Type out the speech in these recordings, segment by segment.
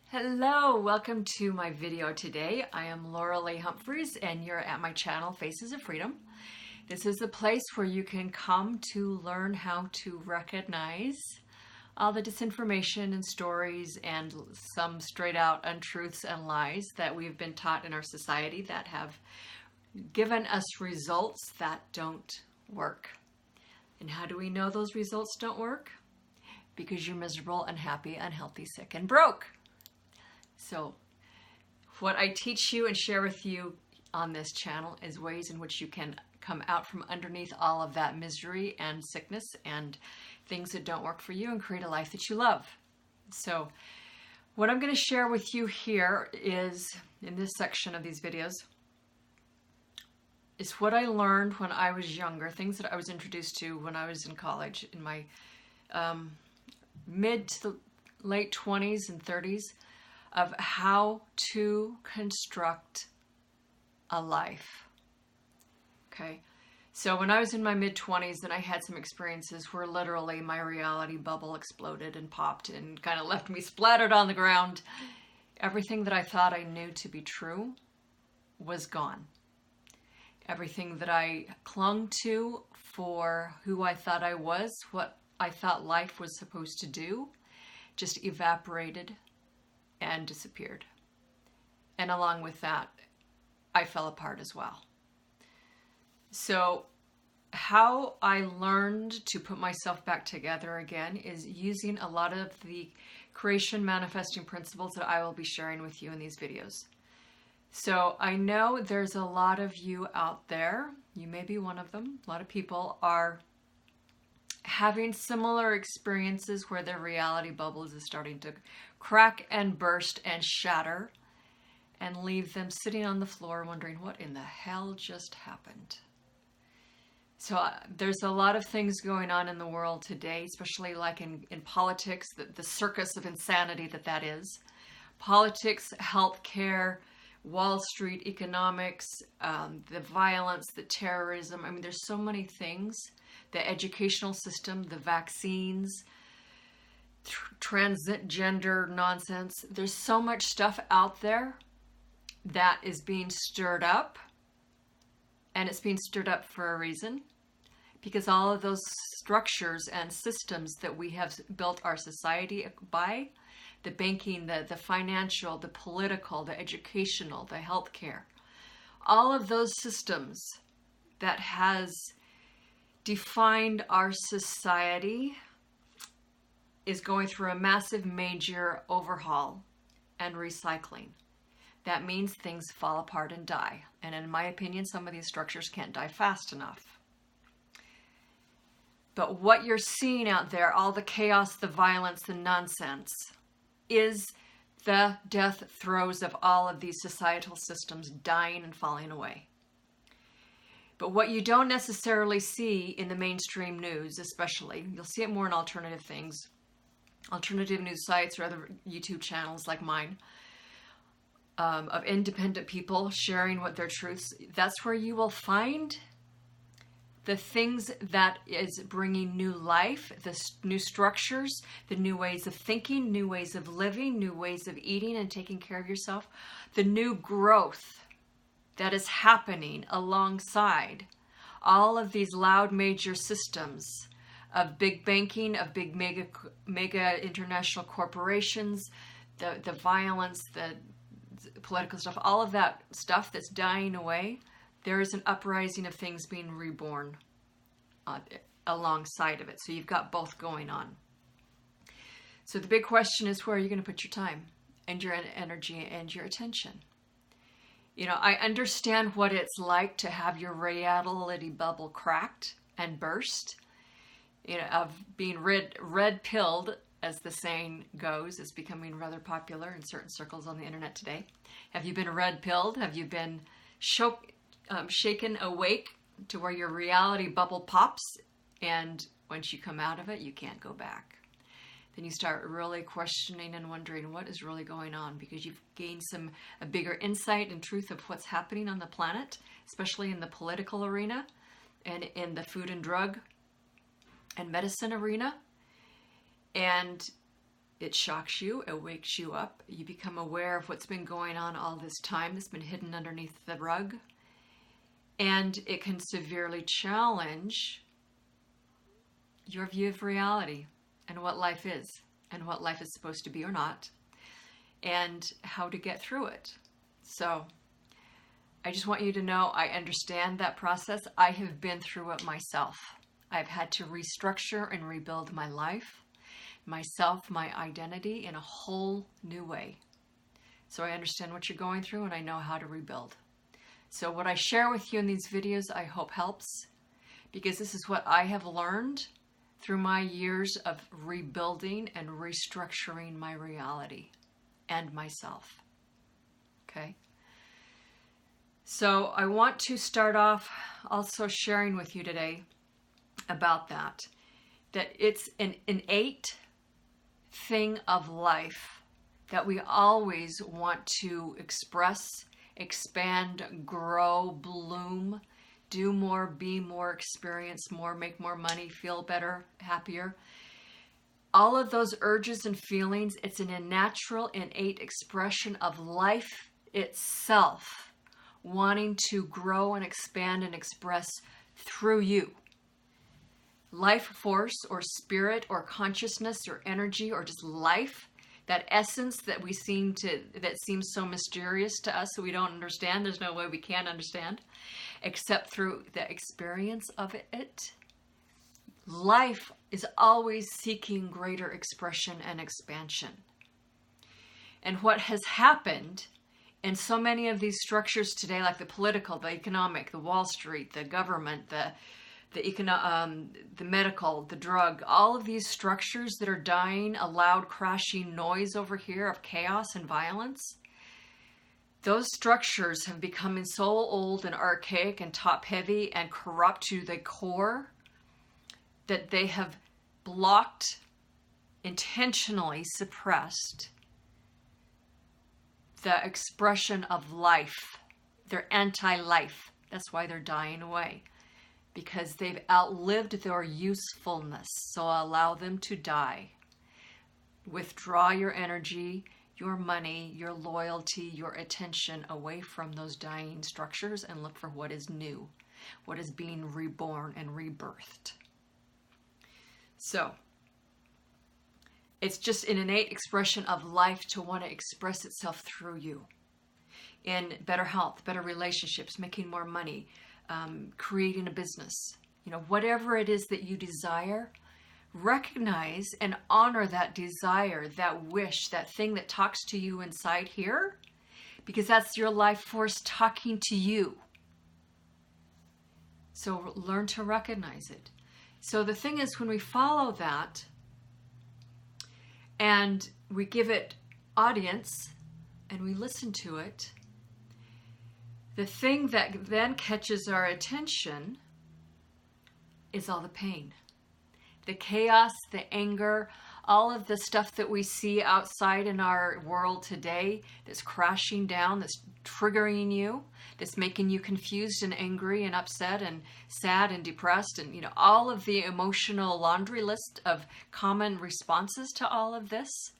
Hello, welcome to my video today. I am Loralee Humpherys and you're at my channel, Faces of Freedom. This is a place where you can come to learn how to recognize all the disinformation and stories and some straight out untruths and lies that we've been taught in our society that have given us results that don't work. And how do we know those results don't work? Because you're miserable, unhappy, unhealthy, sick, and broke. So what I teach you and share with you on this channel is ways in which you can come out from underneath all of that misery and sickness and things that don't work for you and create a life that you love. So what I'm going to share with you here is, in this section of these videos, is what I learned when I was younger, things that I was introduced to when I was in college, in my mid to late 20s and 30s, of how to construct a life. Okay, so when I was in my mid-20s, then I had some experiences where literally my reality bubble exploded and popped and kind of left me splattered on the ground. Everything that I thought I knew to be true was gone. Everything that I clung to for who I thought I was, what I thought life was supposed to do, just evaporated and disappeared. And along with that, I fell apart as well. So how I learned to put myself back together again is using a lot of the creation manifesting principles that I will be sharing with you in these videos. So I know there's a lot of you out there, you may be one of them, a lot of people are having similar experiences where their reality bubbles is starting to crack and burst and shatter and leave them sitting on the floor wondering what in the hell just happened. So there's a lot of things going on in the world today, especially like in politics, the circus of insanity that is. Politics, healthcare, Wall Street, economics, the violence, the terrorism. I mean, there's so many things. The educational system, the vaccines, transgender nonsense. There's so much stuff out there that is being stirred up, and it's being stirred up for a reason, because all of those structures and systems that we have built our society by, the banking, the financial, the political, the educational, the healthcare, all of those systems that has defined our society is going through a massive major overhaul and recycling. That means things fall apart and die. And in my opinion, some of these structures can't die fast enough. But what you're seeing out there, all the chaos, the violence, the nonsense, is the death throes of all of these societal systems dying and falling away. But what you don't necessarily see in the mainstream news, especially, you'll see it more in alternative things, alternative news sites or other YouTube channels like mine, of independent people sharing what their truths. That's where you will find the things that is bringing new life, the new structures, the new ways of thinking, new ways of living, new ways of eating and taking care of yourself, the new growth that is happening alongside all of these loud major systems of big banking, of big mega international corporations, the violence, the political stuff, all of that stuff that's dying away. There is an uprising of things being reborn alongside of it. So you've got both going on. So the big question is, where are you going to put your time and your energy and your attention? You know, I understand what it's like to have your reality bubble cracked and burst, you know, of being red-pilled, as the saying goes. Is becoming rather popular in certain circles on the internet today. Have you been red-pilled? Have you been shaken awake to where your reality bubble pops, and once you come out of it, you can't go back? Then you start really questioning and wondering what is really going on, because you've gained a bigger insight and truth of what's happening on the planet, especially in the political arena and in the food and drug and medicine arena. And It shocks you, it wakes you up, you become aware of what's been going on all this time that's been hidden underneath the rug, and it can severely challenge your view of reality and what life is and what life is supposed to be or not, and how to get through it. So I just want you to know I understand that process. I have been through it myself. I've had to restructure and rebuild my life, myself, my identity in a whole new way. So I understand what you're going through and I know how to rebuild. So what I share with you in these videos, I hope helps, because this is what I have learned through my years of rebuilding and restructuring my reality and myself. Okay? So I want to start off also sharing with you today about that it's an innate thing of life that we always want to express, expand, grow, bloom, do more, be more, experience more, make more money, feel better, happier. All of those urges and feelings, it's an unnatural, innate expression of life itself, wanting to grow and expand and express through you. Life force or spirit or consciousness or energy or just life, that essence that that seems so mysterious to us, so we don't understand. There's no way we can understand except through the experience of it. Life is always seeking greater expression and expansion. And what has happened in so many of these structures today, like the political, the economic, the Wall Street, the government, the medical, the drug, all of these structures that are dying, a loud crashing noise over here of chaos and violence, those structures have become so old and archaic and top-heavy and corrupt to the core that they have blocked, intentionally suppressed the expression of life. They're anti-life. That's why they're dying away, because they've outlived their usefulness. So allow them to die. Withdraw your energy, your money, your loyalty, your attention away from those dying structures and look for what is new, what is being reborn and rebirthed. So it's just an innate expression of life to want to express itself through you in better health, better relationships, making more money, creating a business, whatever it is that you desire. Recognize and honor that desire, that wish, that thing that talks to you inside here, because that's your life force talking to you. So learn to recognize it. So the thing is, when we follow that and we give it audience and we listen to it, the thing that then catches our attention is all the pain. The chaos, the anger, all of the stuff that we see outside in our world today that's crashing down, that's triggering you, that's making you confused and angry and upset and sad and depressed, and all of the emotional laundry list of common responses to all of this.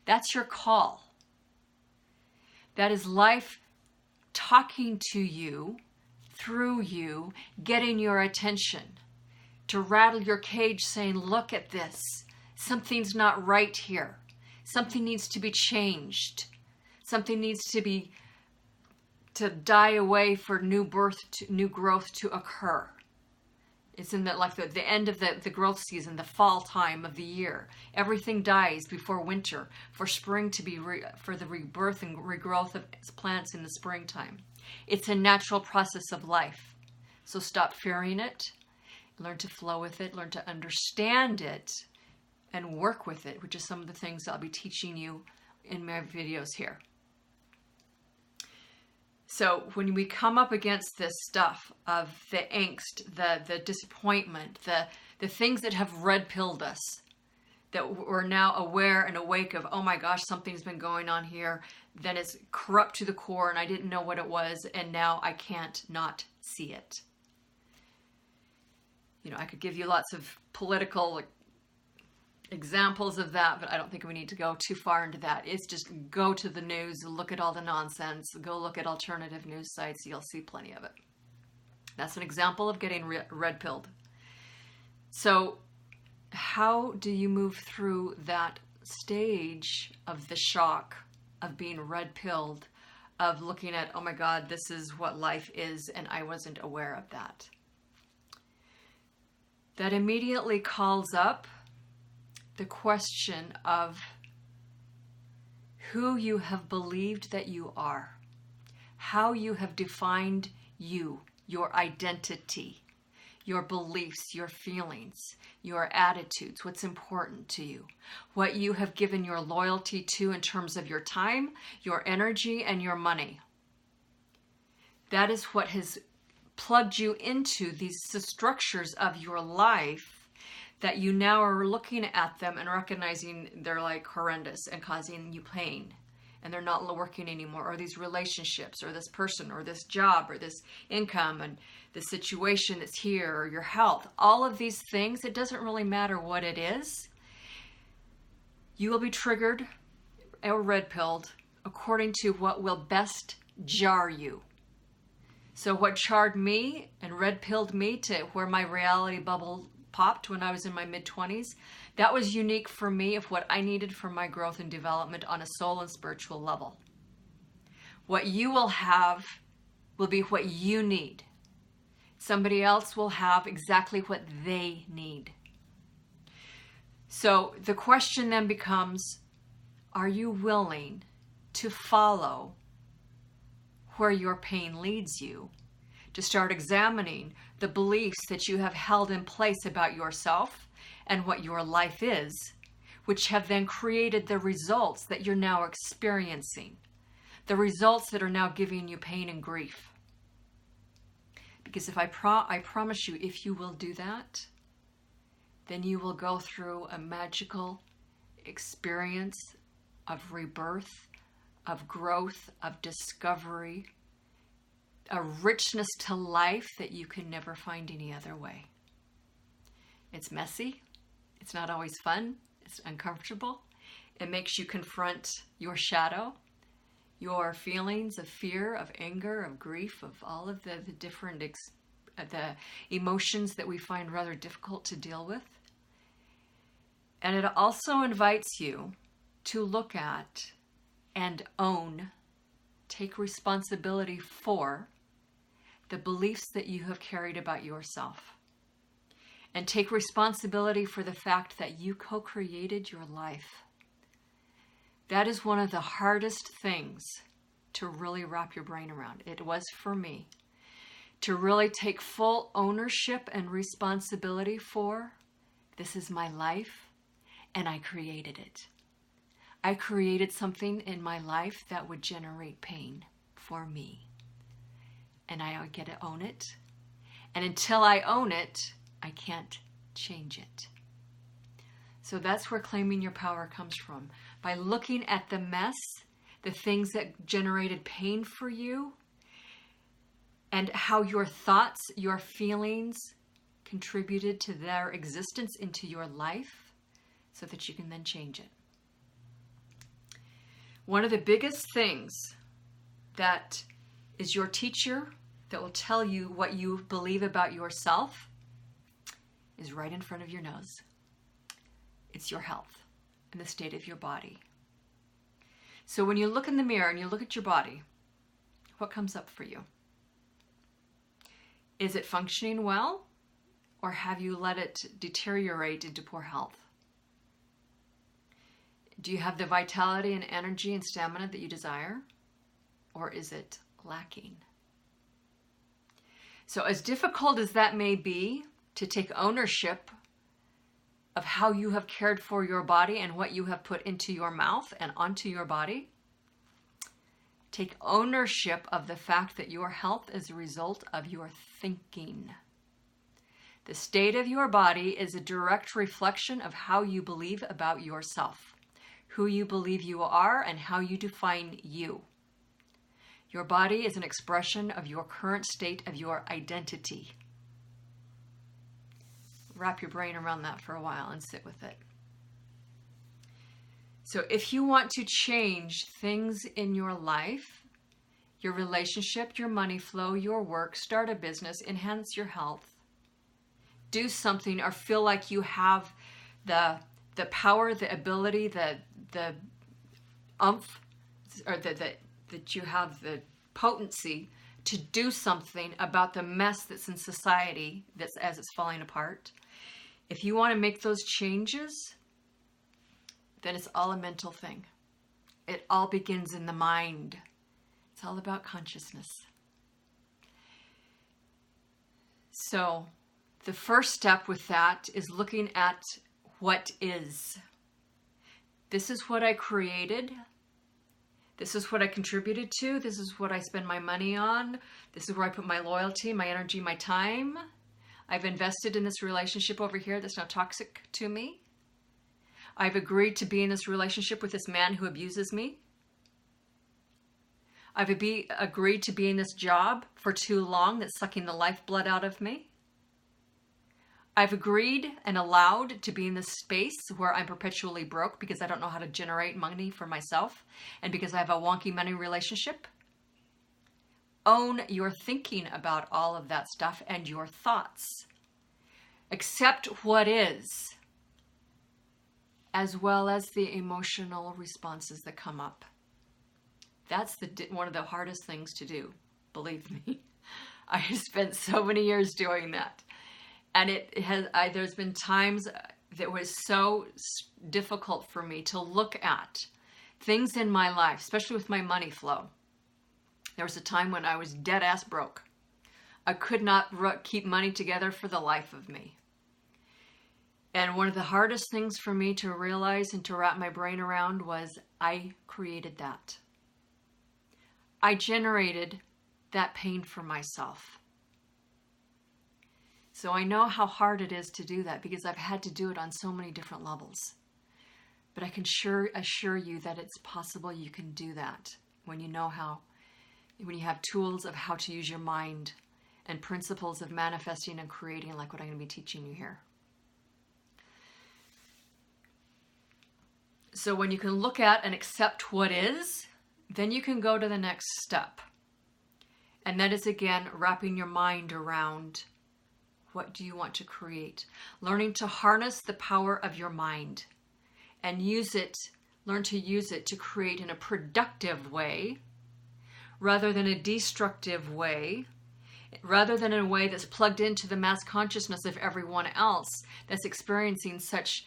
That's your call. That is life talking to you, through you, getting your attention. To rattle your cage saying, look at this. Something's not right here. Something needs to be changed. Something needs to die away for new growth to occur. It's in the end of the growth season, the fall time of the year. Everything dies before winter, for spring to be for the rebirth and regrowth of plants in the springtime. It's a natural process of life. So stop fearing it. Learn to flow with it, learn to understand it, and work with it, which is some of the things I'll be teaching you in my videos here. So when we come up against this stuff of the angst, the disappointment, the things that have red-pilled us, that we're now aware and awake of, oh my gosh, something's been going on here, then it's corrupt to the core and I didn't know what it was, and now I can't not see it. I could give you lots of political examples of that, but I don't think we need to go too far into that. It's just go to the news, look at all the nonsense, go look at alternative news sites, you'll see plenty of it. That's an example of getting red-pilled. So how do you move through that stage of the shock of being red-pilled, of looking at, oh my God, this is what life is, and I wasn't aware of that? That immediately calls up the question of who you have believed that you are, how you have defined you, your identity, your beliefs, your feelings, your attitudes, what's important to you, what you have given your loyalty to in terms of your time, your energy, and your money. That is what has plugged you into these structures of your life, that you now are looking at them and recognizing they're like horrendous and causing you pain, and they're not working anymore, or these relationships, or this person, or this job, or this income, and the situation that's here, or your health. All of these things, it doesn't really matter what it is. You will be triggered or red-pilled according to what will best jar you. So what jarred me and red-pilled me to where my reality bubble popped when I was in my mid-20s, that was unique for me of what I needed for my growth and development on a soul and spiritual level. What you will have will be what you need. Somebody else will have exactly what they need. So the question then becomes, are you willing to follow where your pain leads you, to start examining the beliefs that you have held in place about yourself and what your life is, which have then created the results that you're now experiencing, the results that are now giving you pain and grief? Because if I promise you, if you will do that, then you will go through a magical experience of rebirth, of growth, of discovery, a richness to life that you can never find any other way. It's messy. It's not always fun. It's uncomfortable. It makes you confront your shadow, your feelings of fear, of anger, of grief, of all of the different the emotions that we find rather difficult to deal with. And it also invites you to look at and own, take responsibility for the beliefs that you have carried about yourself. And take responsibility for the fact that you co-created your life. That is one of the hardest things to really wrap your brain around. It was for me. To really take full ownership and responsibility for, this is my life, and I created it. I created something in my life that would generate pain for me. And I get to own it. And until I own it, I can't change it. So that's where claiming your power comes from. By looking at the mess, the things that generated pain for you, and how your thoughts, your feelings contributed to their existence into your life, so that you can then change it. One of the biggest things that is your teacher that will tell you what you believe about yourself is right in front of your nose. It's your health and the state of your body. So when you look in the mirror and you look at your body, what comes up for you? Is it functioning well, or have you let it deteriorate into poor health? Do you have the vitality and energy and stamina that you desire, or is it lacking? So as difficult as that may be to take ownership of how you have cared for your body and what you have put into your mouth and onto your body, take ownership of the fact that your health is a result of your thinking. The state of your body is a direct reflection of how you believe about yourself, who you believe you are, and how you define you. Your body is an expression of your current state of your identity. Wrap your brain around that for a while and sit with it. So if you want to change things in your life, your relationship, your money flow, your work, start a business, enhance your health, do something, or feel like you have the power, the ability, the umph, or that you have the potency to do something about the mess that's in society that's as it's falling apart. If you want to make those changes, then it's all a mental thing. It all begins in the mind. It's all about consciousness. So the first step with that is looking at what is. This is what I created. This is what I contributed to. This is what I spend my money on. This is where I put my loyalty, my energy, my time. I've invested in this relationship over here that's now toxic to me. I've agreed to be in this relationship with this man who abuses me. I've agreed to be in this job for too long that's sucking the lifeblood out of me. I've agreed and allowed to be in this space where I'm perpetually broke because I don't know how to generate money for myself and because I have a wonky money relationship. Own your thinking about all of that stuff and your thoughts. Accept what is, as well as the emotional responses that come up. That's one of the hardest things to do, believe me. I have spent so many years doing that. And there's been times that was so difficult for me to look at things in my life, especially with my money flow. There was a time when I was dead ass broke. I could not keep money together for the life of me. And one of the hardest things for me to realize and to wrap my brain around was I created that. I generated that pain for myself. So I know how hard it is to do that because I've had to do it on so many different levels. But I can assure you that it's possible you can do that when you know how, when you have tools of how to use your mind and principles of manifesting and creating like what I'm going to be teaching you here. So when you can look at and accept what is, then you can go to the next step. And that is, again, wrapping your mind around what do you want to create. Learning to harness the power of your mind and learn to use it to create in a productive way rather than a destructive way, rather than in a way that's plugged into the mass consciousness of everyone else that's experiencing such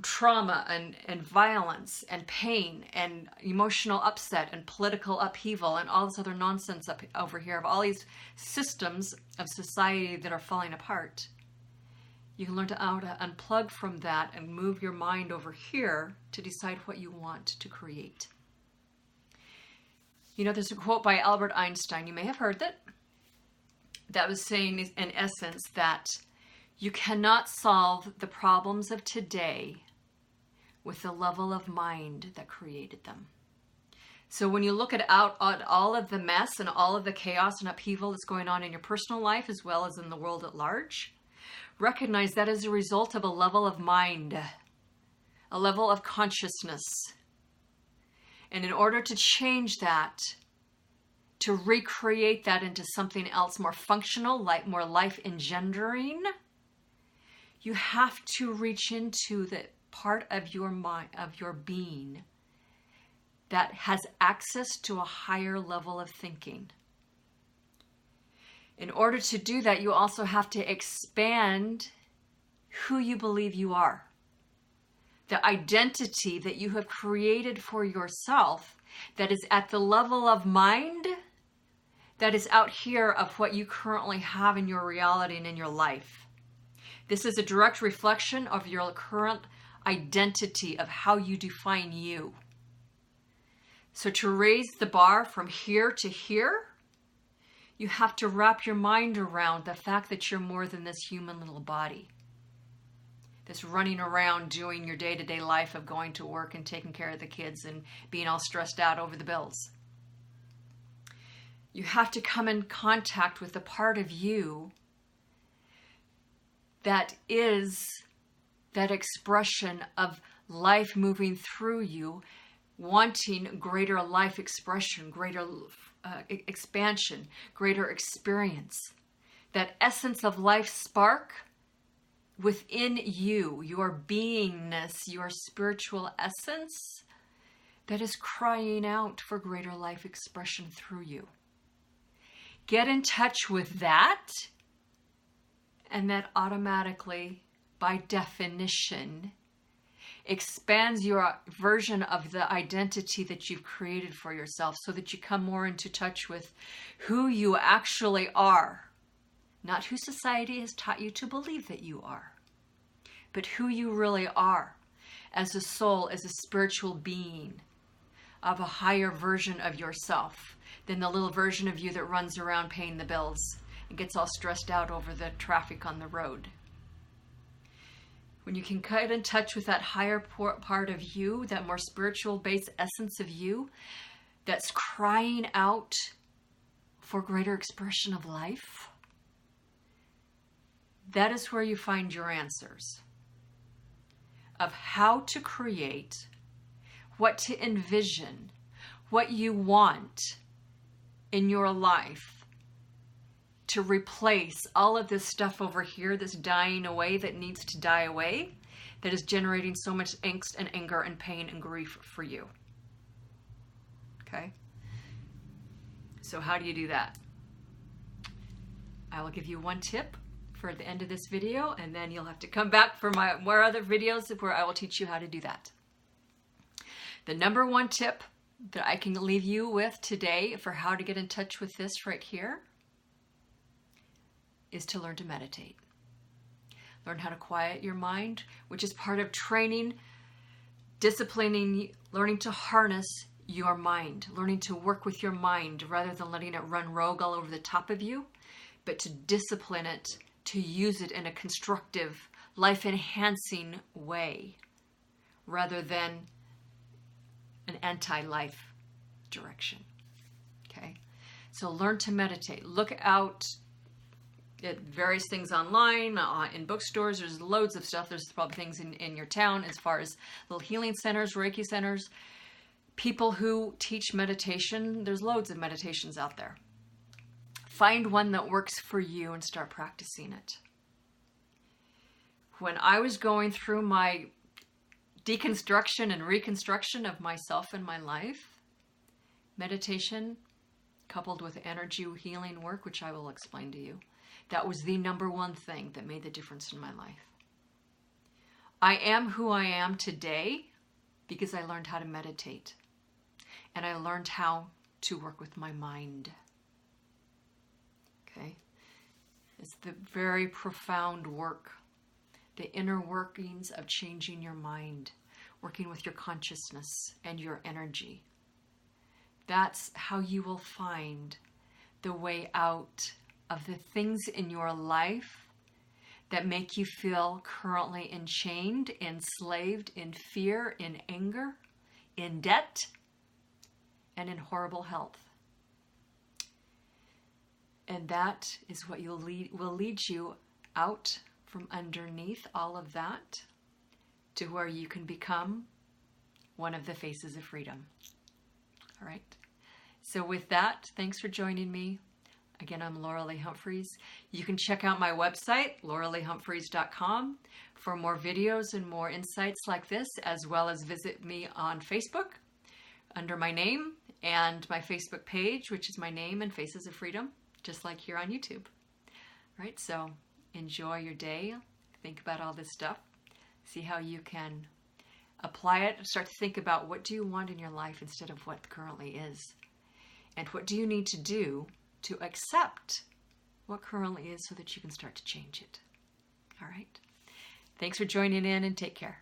trauma and violence and pain and emotional upset and political upheaval and all this other nonsense over here of all these systems of society that are falling apart. You can learn how to unplug from that and move your mind over here to decide what you want to create. You know, there's a quote by Albert Einstein, you may have heard that was saying in essence that you cannot solve the problems of today with the level of mind that created them. So when you look at all of the mess and all of the chaos and upheaval that's going on in your personal life as well as in the world at large, recognize that as a result of a level of mind, a level of consciousness. And in order to change that, to recreate that into something else more functional, more life-engendering, you have to reach into the part of your mind, of your being, that has access to a higher level of thinking. In order to do that, you also have to expand who you believe you are. The identity that you have created for yourself that is at the level of mind that is out here of what you currently have in your reality and in your life. This is a direct reflection of your current identity of how you define you. So to raise the bar from here to here, you have to wrap your mind around the fact that you're more than this human little body that's running around doing your day-to-day life of going to work and taking care of the kids and being all stressed out over the bills. You have to come in contact with the part of you that is that expression of life moving through you, wanting greater life expression, greater expansion, greater experience. That essence of life spark within you, your beingness, your spiritual essence that is crying out for greater life expression through you. Get in touch with that, and that automatically, by definition, expands your version of the identity that you've created for yourself so that you come more into touch with who you actually are. Not who society has taught you to believe that you are, but who you really are as a soul, as a spiritual being of a higher version of yourself than the little version of you that runs around paying the bills and gets all stressed out over the traffic on the road. When you can get in touch with that higher part of you, that more spiritual based essence of you that's crying out for greater expression of life, that is where you find your answers of how to create, what to envision, what you want in your life to replace all of this stuff over here that's dying away, that needs to die away, that is generating so much angst and anger and pain and grief for you. Okay? So how do you do that? I will give you one tip for the end of this video, and then you'll have to come back for my more other videos where I will teach you how to do that. The number one tip that I can leave you with today for how to get in touch with this right here is to learn to meditate. Learn how to quiet your mind, which is part of training, disciplining, learning to harness your mind, learning to work with your mind rather than letting it run rogue all over the top of you, but to discipline it, to use it in a constructive, life-enhancing way rather than an anti-life direction. Okay? So learn to meditate. Look out at various things online, in bookstores. There's loads of stuff. There's probably things in your town as far as little healing centers, Reiki centers, people who teach meditation. There's loads of meditations out there. Find one that works for you and start practicing it. When I was going through my deconstruction and reconstruction of myself and my life, meditation coupled with energy healing work, which I will explain to you, that was the number one thing that made the difference in my life. I am who I am today because I learned how to meditate, and I learned how to work with my mind. Okay? It's the very profound work, the inner workings of changing your mind, working with your consciousness and your energy. That's how you will find the way out of the things in your life that make you feel currently enchained, enslaved, in fear, in anger, in debt, and in horrible health. And that is what will lead you out from underneath all of that to where you can become one of the faces of freedom. All right. So with that, thanks for joining me. Again, I'm Loralee Humpherys. You can check out my website, LoraleeHumpherys.com, for more videos and more insights like this, as well as visit me on Facebook under my name and my Facebook page, which is my name and Faces of Freedom, just like here on YouTube. All right, so enjoy your day. Think about all this stuff. See how you can apply it. Start to think about what do you want in your life instead of what currently is. And what do you need to do to accept what currently is so that you can start to change it. All right. Thanks for joining in and take care.